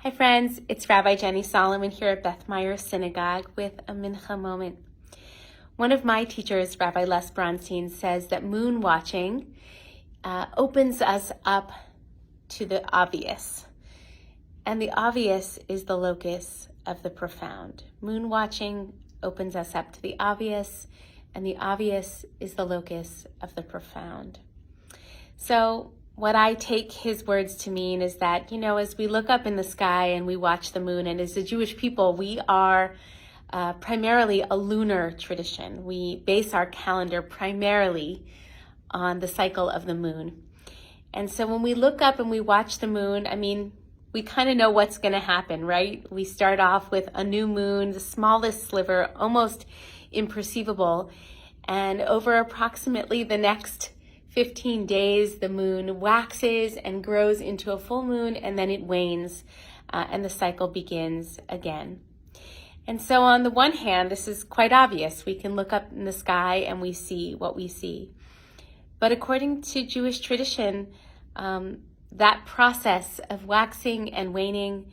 Hi friends, it's Rabbi Jenny Solomon here at Beth Meyer Synagogue with a Mincha moment. One of my teachers, Rabbi Les Bronstein, says that moon watching opens us up to the obvious. And the obvious is the locus of the profound. Moon watching opens us up to the obvious, and the obvious is the locus of the profound. So what I take his words to mean is that, as we look up in the sky and we watch the moon, and as a Jewish people, we are primarily a lunar tradition. We base our calendar primarily on the cycle of the moon. And so when we look up and we watch the moon, we kind of know what's going to happen, right? We start off with a new moon, the smallest sliver, almost imperceivable. And over approximately the next 15 days, the moon waxes and grows into a full moon, and then it wanes, and the cycle begins again. And so on the one hand, this is quite obvious. We can look up in the sky and we see what we see. But according to Jewish tradition, that process of waxing and waning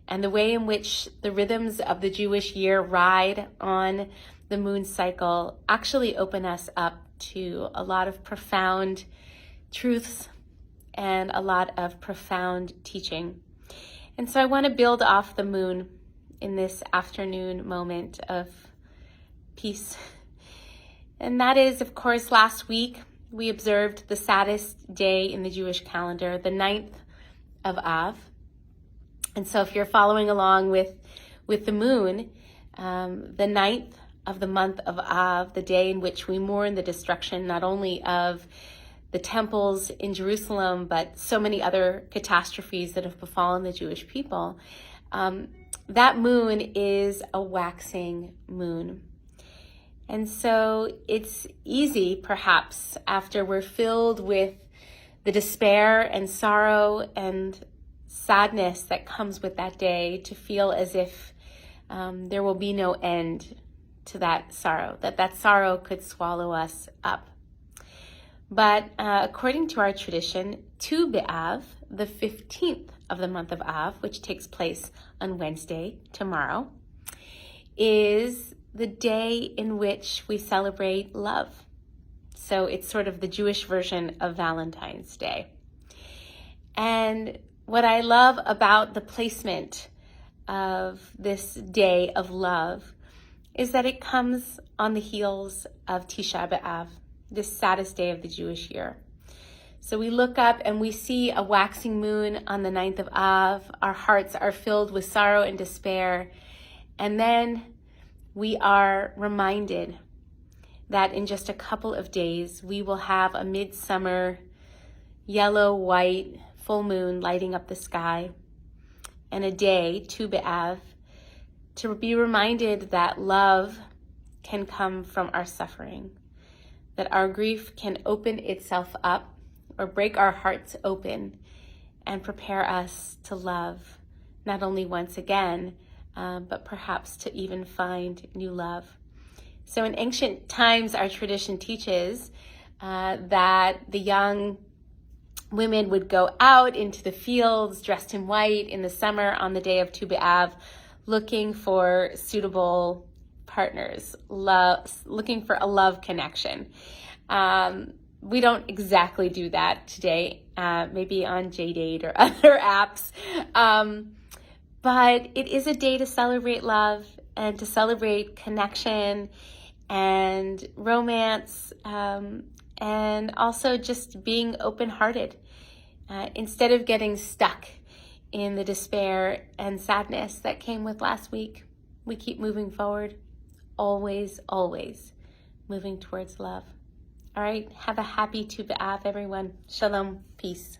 and the way in which the rhythms of the Jewish year ride on the moon cycle actually open us up to a lot of profound truths and a lot of profound teaching. And so I want to build off the moon in this afternoon moment of peace. And that is, of course, last week we observed the saddest day in the Jewish calendar, the 9th of Av. And so if you're following along with the moon, the 9th of the month of Av, the day in which we mourn the destruction not only of the temples in Jerusalem, but so many other catastrophes that have befallen the Jewish people, that moon is a waxing moon. And so it's easy, perhaps, after we're filled with the despair and sorrow and sadness that comes with that day, to feel as if there will be no end to that sorrow, that sorrow could swallow us up. But according to our tradition, Tu B'Av, the 15th of the month of Av, which takes place on Wednesday, tomorrow, is the day in which we celebrate love. So it's sort of the Jewish version of Valentine's Day. And what I love about the placement of this day of love is that it comes on the heels of Tisha B'Av, this saddest day of the Jewish year. So we look up and we see a waxing moon on the 9th of Av. Our hearts are filled with sorrow and despair. And then we are reminded that in just a couple of days, we will have a midsummer yellow, white, full moon lighting up the sky, and a day, Tu B'Av, to be reminded that love can come from our suffering, that our grief can open itself up or break our hearts open and prepare us to love, not only once again, but perhaps to even find new love. So in ancient times, our tradition teaches that the young women would go out into the fields dressed in white in the summer on the day of Tu B'Av, looking for suitable partners, looking for a love connection. We don't exactly do that today, maybe on JDate or other apps. But it is a day to celebrate love and to celebrate connection and romance, and also just being open-hearted. Instead of getting stuck in the despair and sadness that came with last week, we keep moving forward, always, always moving towards love. All right, have a happy Tu B'Av, everyone. Shalom, peace.